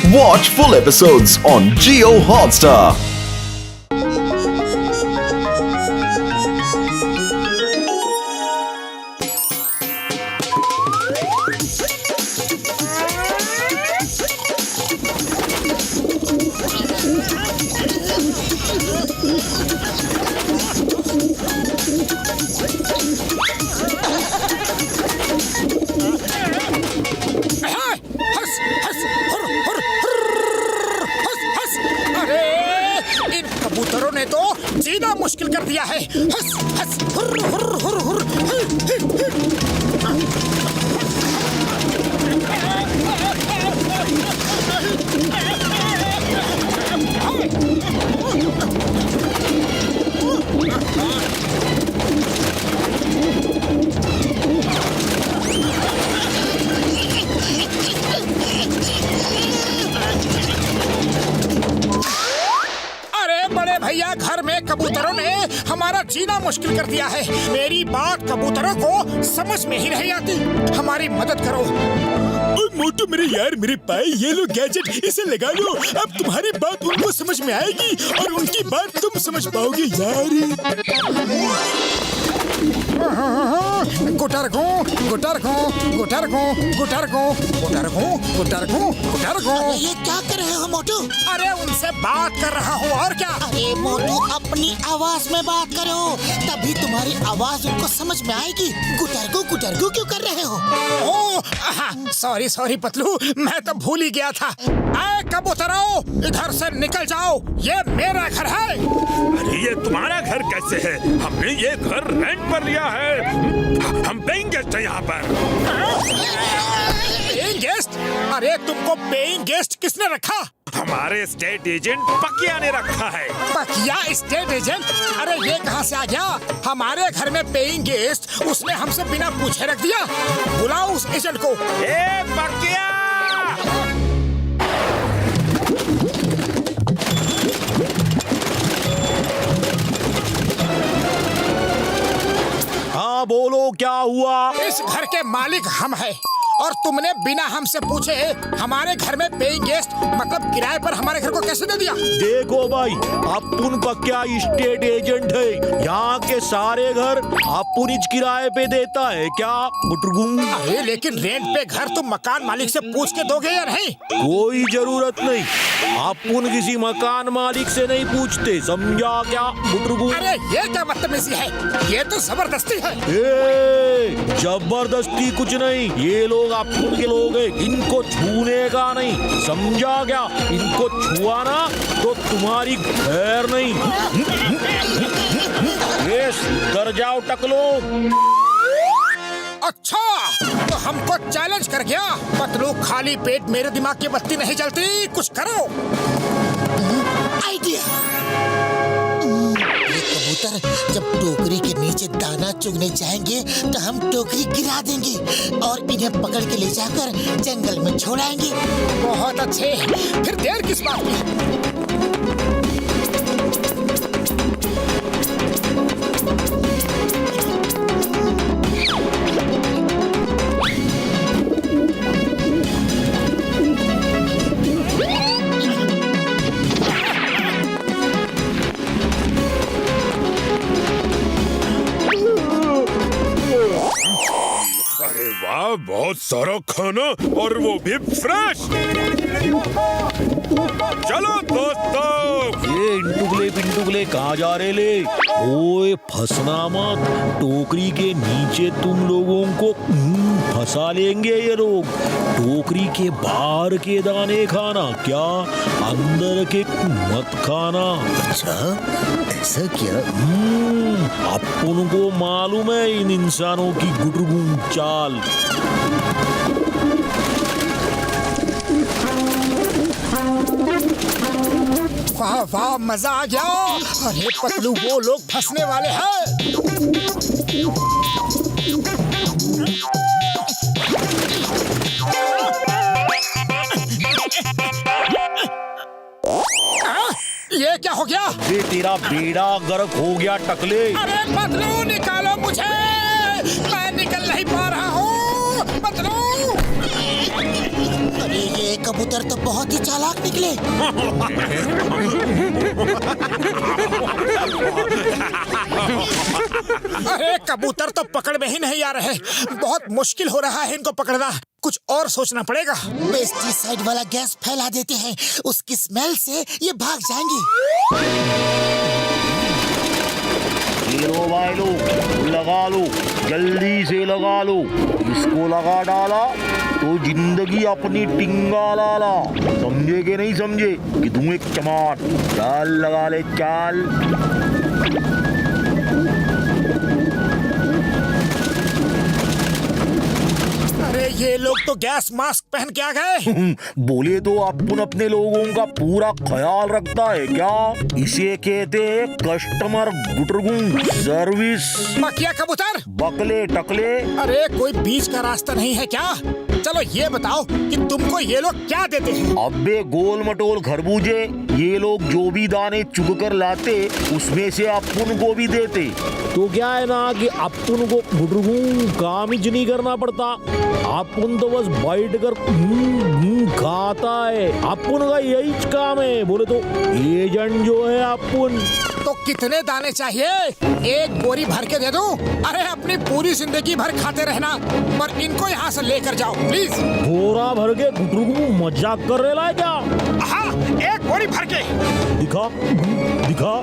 Watch full episodes on Jio Hotstar. कबूतरों ने तो जीना मुश्किल कर दिया है। हस हस हुर हुर हुर हुर। भैया घर में कबूतरों ने हमारा जीना मुश्किल कर दिया है। मेरी बात कबूतरों को समझ में ही नहीं आती। हमारी मदद करो। मोटू मेरे यार, मेरे पाए ये लो गैजेट, इसे लगा लो। अब तुम्हारी बात उनको समझ में आएगी और उनकी बात तुम समझ पाओगे यार। गुटरगू गुटरगू गुटरगू गुटरगू गुटरगू गुटरगू गुटरगू। ये क्या कर रहे हो मोटू? अरे उनसे बात कर रहा हूँ और क्या। अरे मोटू अपनी आवाज में बात करो, तभी तुम्हारी आवाज उनको समझ में आएगी। गुटरगू गुटरगू क्यों कर रहे हो? ओह सॉरी सॉरी पतलू, मैं तो भूल ही गया था। आए कबूतरों, इधर से निकल जाओ, ये मेरा घर है। अरे ये तुम्हारा घर कैसे है? हमने ये घर रेंट पर लिया है। हम पेइंग गेस्ट हैं यहाँ पर। Paying guest? अरे तुमको पेइंग गेस्ट किसने रखा? हमारे स्टेट एजेंट पकिया ने रखा है। पकिया स्टेट एजेंट? अरे ये कहाँ से आ गया? हमारे घर में पेइंग गेस्ट उसने हमसे बिना पूछे रख दिया। बुलाओ उस एजेंट को। ए पकिया! हाँ बोलो, क्या हुआ? इस घर के मालिक हम हैं और तुमने बिना हमसे पूछे हमारे घर में पेइंग गेस्ट मतलब किराए पर हमारे घर को कैसे दे दिया? देखो भाई, अपुन पक्या स्टेट एजेंट है। यहाँ के सारे घर अपुन ही किराए पे देता है क्या बुटरगुम? अरे लेकिन रेंट पे घर तुम मकान मालिक से पूछ के दोगे या नहीं? कोई जरूरत नहीं, अपुन किसी मकान मालिक से नहीं पूछते, समझा क्या बुटरगुम? अरे ये क्या बदतमीजी है? ये तो जबरदस्ती है। जबरदस्ती कुछ नहीं, ये लोग अपुन के लोग हैं, इनको छूने का नहीं, समझा क्या? इनको छुआ ना तो तुम्हारी खैर नहीं। कर जाओ टकलो। अच्छा तो हमको चैलेंज कर गया। पतलू खाली पेट मेरे दिमाग की बत्ती नहीं जलती, कुछ करो। आइडिया। ये कबूतर जब टोकरी के नीचे दाना चुगने जाएंगे तो हम टोकरी गिरा देंगे और इन्हें पकड़ के ले जाकर जंगल में छोड़ाएंगे। बहुत अच्छे, फिर देर किस बात की? वाह, बहुत सारा खाना और वो भी फ्रेश। चलो दोस्तों। ये इंटुगले कहाँ जा रहे ले? ओए फंसना मत, टोकरी के नीचे तुम लोगों को फंसा लेंगे ये लोग। टोकरी के बाहर के दाने खाना, क्या अंदर के मत खाना। अच्छा ऐसा क्या? अपन को मालूम है इन इंसानों की गुटरगुम चाल। वाह वाह, मजा आ गया। अरे पतलू, वो लोग फंसने वाले हैं। ये क्या हो गया? ये तेरा बेड़ा गर्क हो गया टकले। अरे पतलू निकालो मुझे, मैं निकल नहीं पा रहा हूँ। पतलू ये कबूतर तो बहुत ही चालाक निकले। अरे कबूतर तो पकड़ में ही नहीं आ रहे, बहुत मुश्किल हो रहा है इनको पकड़ना। कुछ और सोचना पड़ेगा। पेस्टिसाइड वाला गैस फैला देते हैं, उसकी स्मेल से ये भाग जाएंगे। ये लो भाई लो, लगा लो, जल्दी से लगा लो। इसको लगा डाला तो जिंदगी अपनी टिंगा लाला। समझे कि नहीं समझे कि तुम एक चमाट। चाल लगा ले चाल। अरे ये लोग तो गैस मास्क पहन के आ गए। बोले तो अपन अपने लोगों का पूरा ख्याल रखता है क्या? इसे कहते हैं कस्टमर गुटरगुन सर्विस। मकिया कबूतर, बकले टकले। अरे कोई बीच का रास्ता नहीं है क्या? चलो ये बताओ कि तुमको ये लोग क्या देते हैं? अबे गोल मटोल खरबूजे, ये लोग जो भी दाने चुग कर लाते उसमें से अपन को भी देते। तो क्या है ना कि अपन को गुटरगुन काम ही नहीं करना पड़ता। अपन तो बस बैठ कर खाता है। अपन का यही काम है। बोले तो एजेंट जो है अपन। तो कितने दाने चाहिए? एक बोरी भर के दे दूं? अरे अपनी पूरी जिंदगी भर खाते रहना, पर इनको यहाँ से लेकर जाओ प्लीज। बोरा भर के गुटरगुन मजाक कर रहे ला क्या? हाँ, एक बोरी भर के। दिखा दिखा।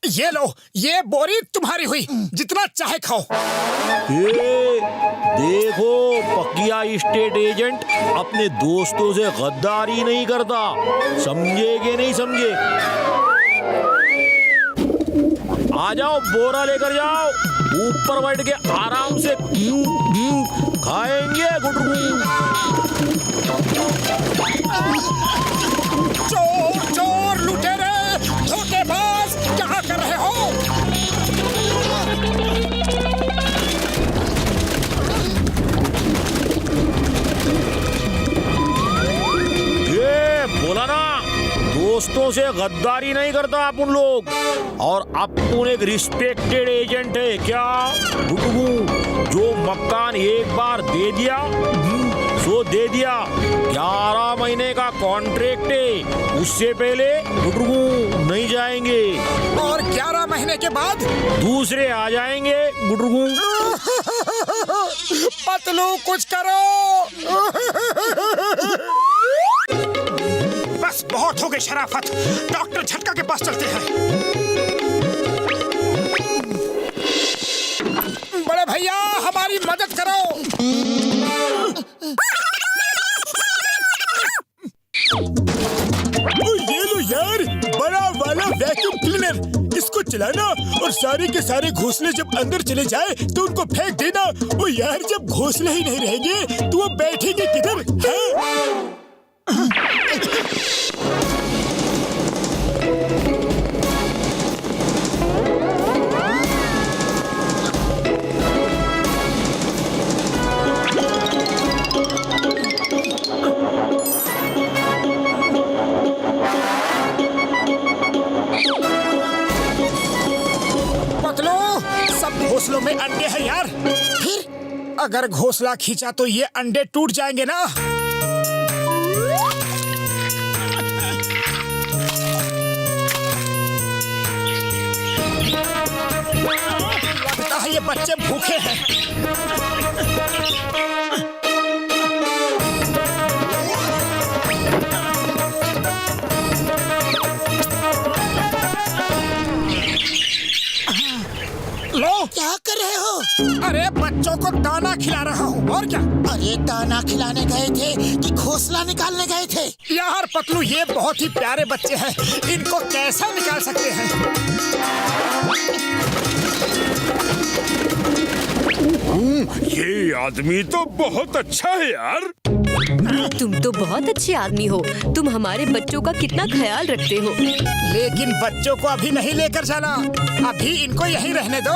ये लो, ये बोरी तुम्हारी हुई, जितना चाहे खाओ। देखो पकिया स्टेट एजेंट अपने दोस्तों से गद्दारी नहीं करता। समझे कि नहीं समझे? आ जाओ, बोरा लेकर जाओ, ऊपर बैठ के आराम से खाएंगे गुटरगुन। चोर चोर लुटेरे धोखेबाज, क्या कर रहे हो? ये बोला ना, दोस्तों से गद्दारी नहीं करता अपन लोग। और अपन एक रिस्पेक्टेड एजेंट है क्या गुटरगुन? जो मकान एक बार दे दिया सो दे दिया। 11 महीने का कॉन्ट्रैक्ट है, उससे पहले गुटरगुन नहीं जाएंगे। और 11 महीने के बाद दूसरे आ जाएंगे गुटरगुन। पतलू कुछ करो। बस बहुत हो गई शराफत, डॉक्टर झटका के पास चलते हैं। बड़े भैया हमारी मदद करो। ये लो यार, बड़ा वाला वैक्यूम क्लीनर। इसको चलाना और सारे के सारे घोंसले जब अंदर चले जाए तो उनको फेंक देना। ओ यार, जब घोंसले ही नहीं रहेंगे तो वो बैठेंगे किधर? हाँ? घोंसलों में अंडे हैं यार। फिर अगर घोंसला खींचा तो ये अंडे टूट जाएंगे ना। लगता है ये बच्चे भूखे हैं। लो, क्या कर रहे हो? अरे बच्चों को दाना खिला रहा हूँ, और क्या? अरे दाना खिलाने गए थे कि घोंसला निकालने गए थे? यार पतलू, ये बहुत ही प्यारे बच्चे हैं, इनको कैसा निकाल सकते हैं? ये आदमी तो बहुत अच्छा है यार। तुम तो बहुत अच्छे आदमी हो। तुम हमारे बच्चों का कितना ख्याल रखते हो। लेकिन बच्चों को अभी नहीं लेकर जाना, अभी इनको यहीं रहने दो।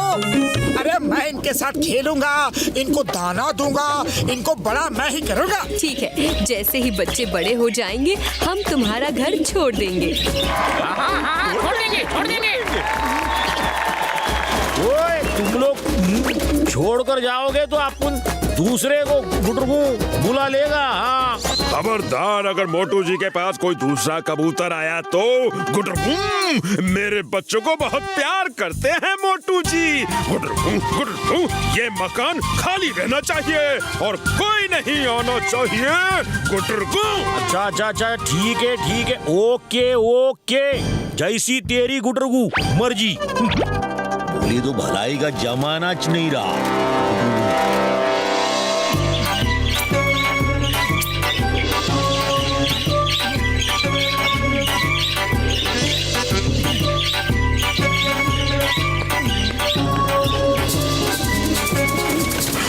अरे मैं इनके साथ खेलूंगा, इनको दाना दूंगा, इनको बड़ा मैं ही करूंगा। ठीक है, जैसे ही बच्चे बड़े हो जाएंगे हम तुम्हारा घर छोड़ देंगे। छोड़ देंगे। ओए, तुम लोग छोड़ कर जाओगे तो अपन दूसरे को गुटरगू बुला लेगा। हाँ खबरदार, अगर मोटू जी के पास कोई दूसरा कबूतर आया तो गुटरगू, मेरे बच्चों को बहुत प्यार करते हैं मोटू जी। गुटरगू गुटरगू, ये मकान खाली रहना चाहिए और कोई नहीं आना चाहिए। गुटरगू। अच्छा ठीक है ओके। जैसी तेरी गुटरगू मर्जी। बोली तो भलाई का जमाना च नहीं रहा।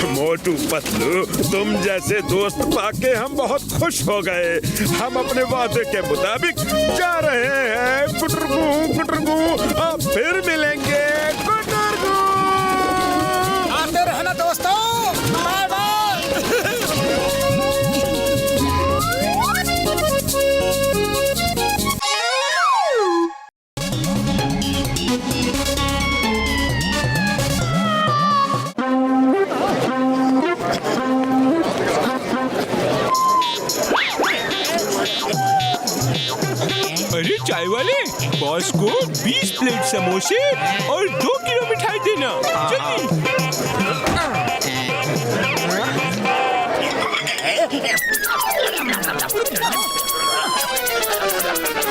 मोटू पतलू, तुम जैसे दोस्त पाके हम बहुत खुश हो गए। हम अपने वादे के मुताबिक जा रहे हैं। गुटरगू गुटरगू, अब फिर मिलेंगे। गुटरगू। आते रहना दोस्तों, बाय बाय। अरे चाय वाले, बॉस को 20 प्लेट समोसे और 2 किलो मिठाई देना। जल्दी।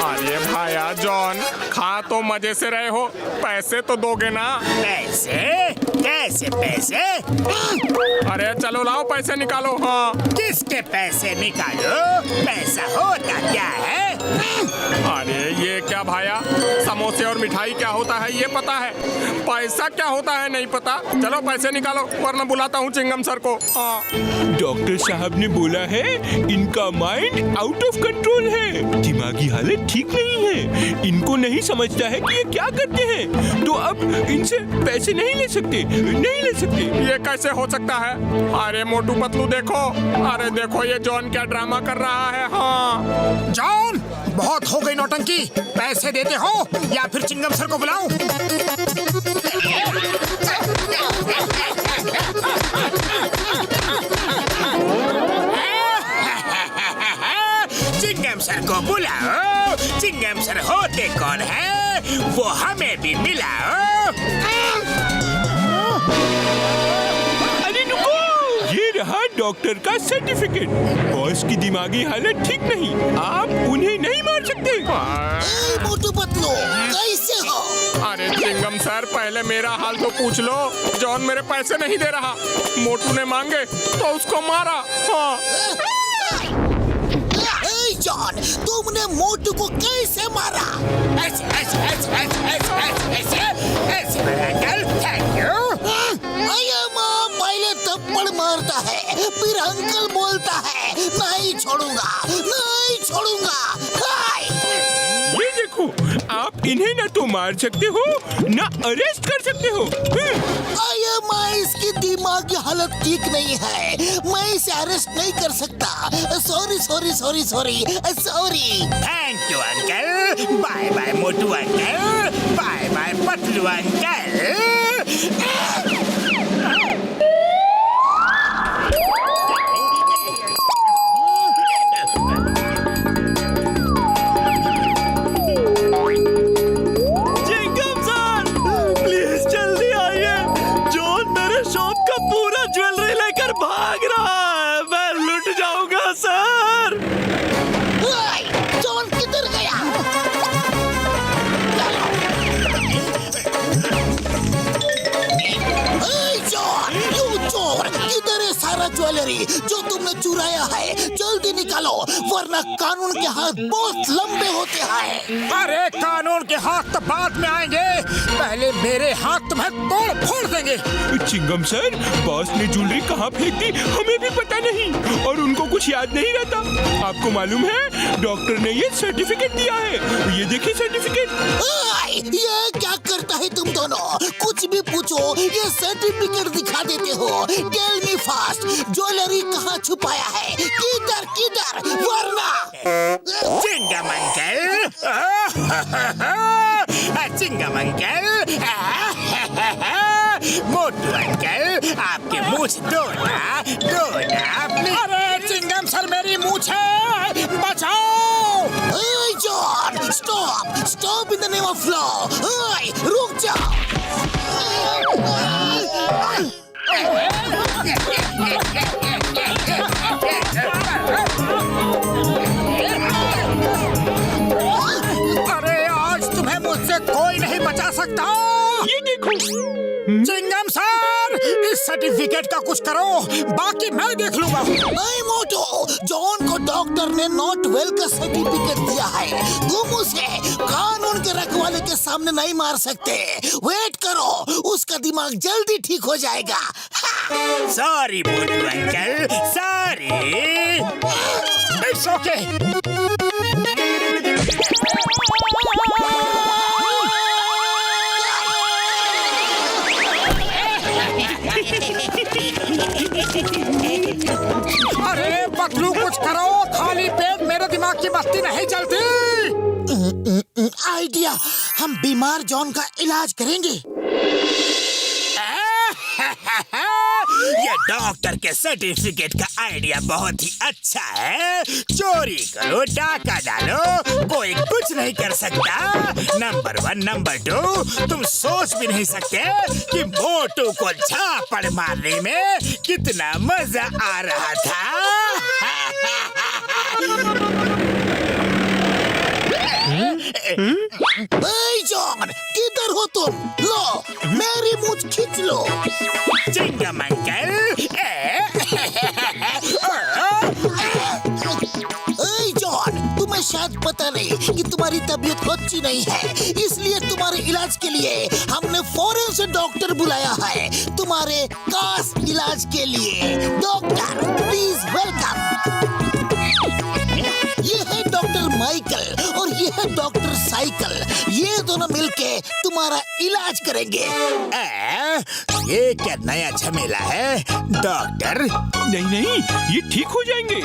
अरे भाया जॉन, खा तो मजे से रहे हो, पैसे तो दोगे ना? पैसे? कैसे पैसे? अरे चलो लाओ पैसे निकालो। हाँ किसके पैसे निकालो? पैसा होता क्या है? अरे ये क्या भाया, समोसे और मिठाई क्या होता है ये पता है, पैसा क्या होता है नहीं पता। चलो पैसे निकालो वरना बुलाता हूँ चिंगम सर को। हाँ डॉक्टर साहब ने बोला है इनका माइंड आउट ऑफ कंट्रोल है, दिमागी हालत ठीक नहीं है, इनको नहीं समझता है कि ये क्या करते हैं, तो अब इनसे पैसे नहीं ले सकते। ये कैसे हो सकता है? अरे मोटू पतलू देखो, अरे देखो ये जॉन क्या ड्रामा कर रहा है। हाँ जॉन, बहुत हो गई नौटंकी। पैसे देते हो या फिर चिंगम सर को बुलाऊं? चिंगम सर को बुलाओ। चिंगम सर होते कौन है वो हमें भी मिलाओ। अरे रुको, ये रहा डॉक्टर का सर्टिफिकेट। बॉस की दिमागी हालत ठीक नहीं, आप उन्हें नहीं मार सकते। ए, मोटू पतलू, कैसे हो? अरे चिंगम सर, पहले मेरा हाल तो पूछ लो। जॉन मेरे पैसे नहीं दे रहा, मोटू ने मांगे तो उसको मारा। हाँ जॉन, तुमने मोटू को कैसे मारा? ऐसे ऐसे ऐसे ऐसे ऐसे ऐसे ऐसे मेरा अंकल, थैंक यू। अये माँ, पहले थप्पड़ मारता है फिर अंकल बोलता है। नहीं छोड़ूंगा, नहीं छोड़ूंगा। हाय! ये देखो, आप इन्हें न तो मार सकते हो न अरेस्ट कर सकते हो। अये माँ, इसकी दिमागी हालत ठीक नहीं है, मैं इसे अरेस्ट नहीं कर सकता। Sorry sorry sorry sorry sorry. Thank you uncle. Bye bye Motu uncle, bye bye Patlu uncle. Jewellery जो तुमने चुराया है जल्दी निकालो, वरना कानून के हाथ बहुत लंबे होते हैं। अरे कानून के हाथ तो बाद में आएंगे, पहले मेरे हाथ तुम्हें तोड़ फोड़ देंगे। चिंगम सर, बॉस ने ज्वेलरी कहाँ फेंक दी हमें भी पता नहीं, और उनको कुछ याद नहीं रहता। आपको मालूम है डॉक्टर ने ये सर्टिफिकेट दिया है, ये देखिए सर्टिफिकेट। ये क्या करता है तुम दोनों? कुछ भी पूछो ये सर्टिफिकेट दिखा देते हो। टेल मी फास्ट, ज्वेलरी कहाँ छुपाया है? किधर किधर, वरना। चिंगम अंकल, चिंगम अंकल, मोटू अंकल, आपके मूछ दो ना प्लीज। अरे चिंगम सर मेरी मूछ है, बचाओ। Hey, John! Stop! Stop in the name of law! Hey, रुक जाओ! अरे आज तुम्हें मुझसे कोई नहीं बचा सकता। ये देखो। चिंगम सर, इस सर्टिफिकेट का कुछ करो, बाकी मैं देख लूंगा। नहीं मोटो, जॉन को डॉक्टर ने नॉट वेल का सर्टिफिकेट दिया है। तुम उसे कानून के रखवाले के सामने नहीं मार सकते। वेट करो, उसका दिमाग जल्दी ठीक हो जाएगा। Sorry Motu uncle, sorry. It's okay. अरे पतलू कुछ करो, खाली पेट मेरे दिमाग की बत्ती नहीं जलती। आइडिया, हम बीमार जॉन का इलाज करेंगे। ये डॉक्टर के सर्टिफिकेट का आइडिया बहुत ही अच्छा है। चोरी करो, डाका डालो, कोई कुछ नहीं कर सकता। नंबर 1, नंबर 2, तुम सोच भी नहीं सकते कि मोटू को झापड़ मारने में कितना मजा आ रहा था। जॉन, किधर हो तुम? लो, मेरी मूंछ खींच लो। चिंगम अंकल। जॉन, तुम्हें शायद पता नहीं कि तुम्हारी तबीयत अच्छी नहीं है, इसलिए तुम्हारे इलाज के लिए हमने फौरन से डॉक्टर बुलाया है। तुम्हारे खास इलाज के लिए डॉक्टर, प्लीज वेलकम। ये है डॉक्टर माइकल और ये है डॉक्टर साइकिल। ये दोनों मिलके तुम्हारा इलाज करेंगे। ये क्या नया झमेला है डॉक्टर? नहीं, ये ठीक हो जाएंगे।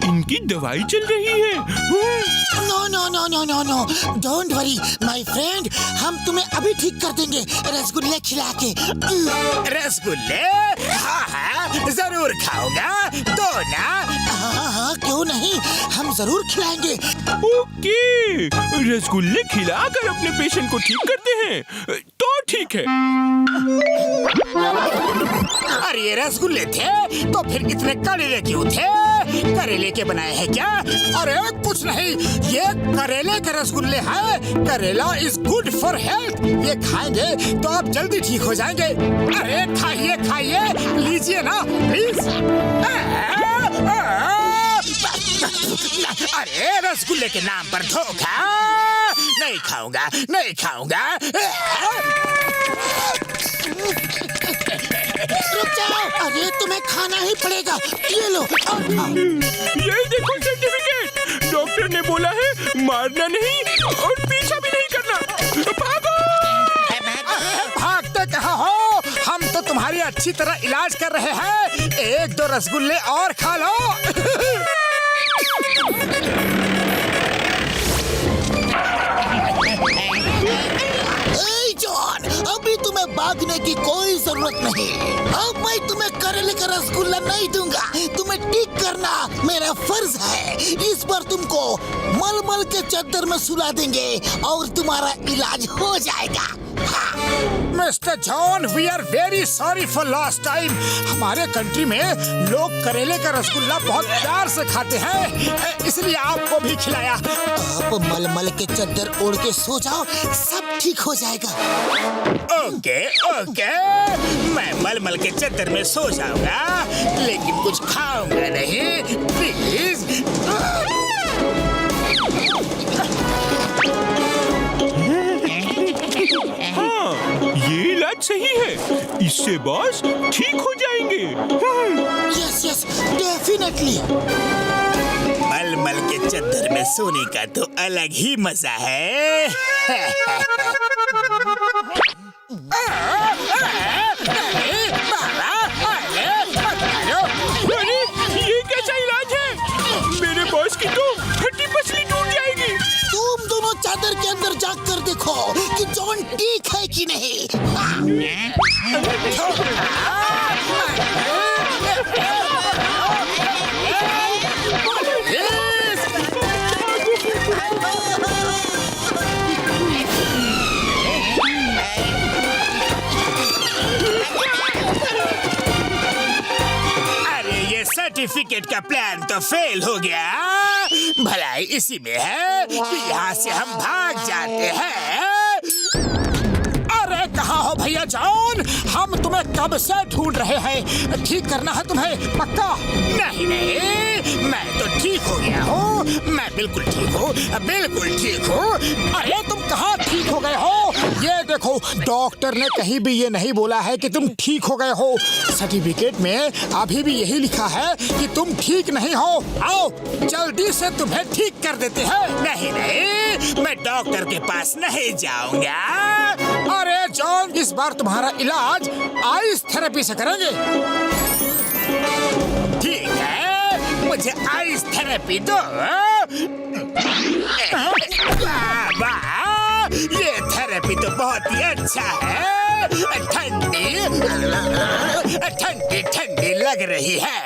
इनकी दवाई चल रही है। No, don't worry my friend, हम तुम्हें अभी ठीक कर देंगे रसगुल्ले खिला के। रसगुल्ले? हाँ, जरूर खाऊंगा। दो ना। हाँ, क्यों नहीं, हम जरूर खिलाएंगे। ओके, रसगुल्ले खिलाकर अपने पेशेंट को ठीक करते हैं तो ठीक है। अरे ये रसगुल्ले थे तो फिर इतने कड़वे क्यों थे? करेले के बनाए हैं क्या? अरे कुछ नहीं, ये करेले के रसगुल्ले हैं। करेला इज गुड फॉर हेल्थ। ये खाएंगे तो आप जल्दी ठीक हो जाएंगे। अरे खाइए, लीजिए ना प्लीज। अरे रसगुल्ले के नाम पर धोखा। नहीं खाऊंगा। रुक जाओ, अरे तुम्हें खाना ही पड़ेगा। ये लो। ये देखो सर्टिफिकेट। डॉक्टर ने बोला है मारना नहीं और पीछा भी नहीं करना। भागो! भागते कहाँ हो? हम तो तुम्हारी अच्छी तरह इलाज कर रहे हैं। 1-2 रसगुल्ले और खा लो। जॉन, अभी तुम्हें भागने की कोई जरूरत नहीं। अब मैं तुम्हें करेले का रसगुल्ला नहीं दूंगा। तुम्हें ठीक करना मेरा फर्ज है। इस बार तुमको मलमल के चद्दर में सुला देंगे और तुम्हारा इलाज हो जाएगा। Mister John, we are very sorry for last time. हमारे कंट्री में लोग करेले का रसगुल्ला बहुत प्यार से खाते हैं, इसलिए आपको भी खिलाया। आप मलमल के चद्दर ओढ़ के सो जाओ, सब ठीक हो जाएगा। ओके, मैं मलमल के चद्दर में सो जाऊंगा, लेकिन कुछ खाऊंगा नहीं, प्लीज। ये इलाज सही है। इससे बॉस ठीक हो जाएंगे। Yes, definitely. मलमल के चद्दर में सोने का तो अलग ही मजा है। अरे ये कैसा इलाज है? मेरे बॉस की तो हड्डी पसली टूट जाएगी। तुम दोनों चादर के अंदर जाग कर देखो कि जॉन ठीक है कि नहीं। अरे ये सर्टिफिकेट का प्लान तो फेल हो गया। भलाई इसी में है कि यहाँ से हम भाग जाते हैं। अरे कहाँ हो भैया जॉन? हम तुम्हें कब से ढूंढ रहे हैं। ठीक करना है तुम्हें पक्का? नहीं नहीं, मैं तो ठीक हो गया हूँ। मैं बिल्कुल ठीक हूँ, बिल्कुल ठीक हूँ। अरे तुम कहाँ ठीक हो गए हो? ये देखो, डॉक्टर ने कहीं भी ये नहीं बोला है कि तुम ठीक हो गए हो। सर्टिफिकेट में अभी भी यही लिखा है कि तुम ठीक नहीं हो। आओ जल्दी से तुम्हें ठीक कर देते हैं। नहीं नहीं, मैं डॉक्टर के पास नहीं जाऊंगा। अरे जॉन, इस बार तुम्हारा इलाज आइस थेरेपी से करेंगे। ठीक है, मुझे आइस थेरेपी दो। वाह वाह, ये थेरेपी तो बहुत ही अच्छा है। ठंडी ठंडी ठंडी लग रही है।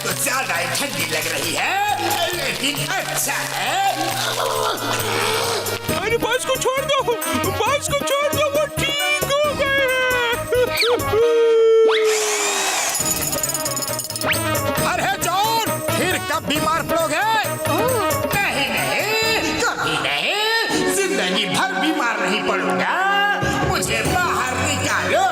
तो ज्यादा ही ठंडी लग रही है, लेकिन अच्छा है। अरे बॉस को छोड़ दो, बॉस को छोड़ दो, वो ठीक हो गए। अरे जॉन, फिर कब बीमार पड़ोगे? नहीं नहीं, कभी नहीं, जिंदगी भर बीमार नहीं पड़ूंगा। मुझे बाहर निकालो।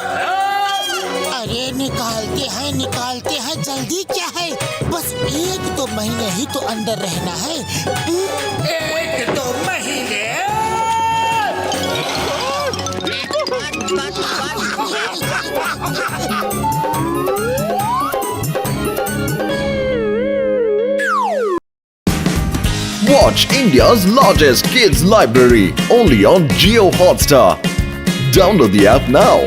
अरे निकालते हैं, जल्दी क्या है? बस 1-2 महीने ही तो अंदर रहना है। 1-2 महीने। Watch India's largest kids library only on Jio Hotstar. Download the app now.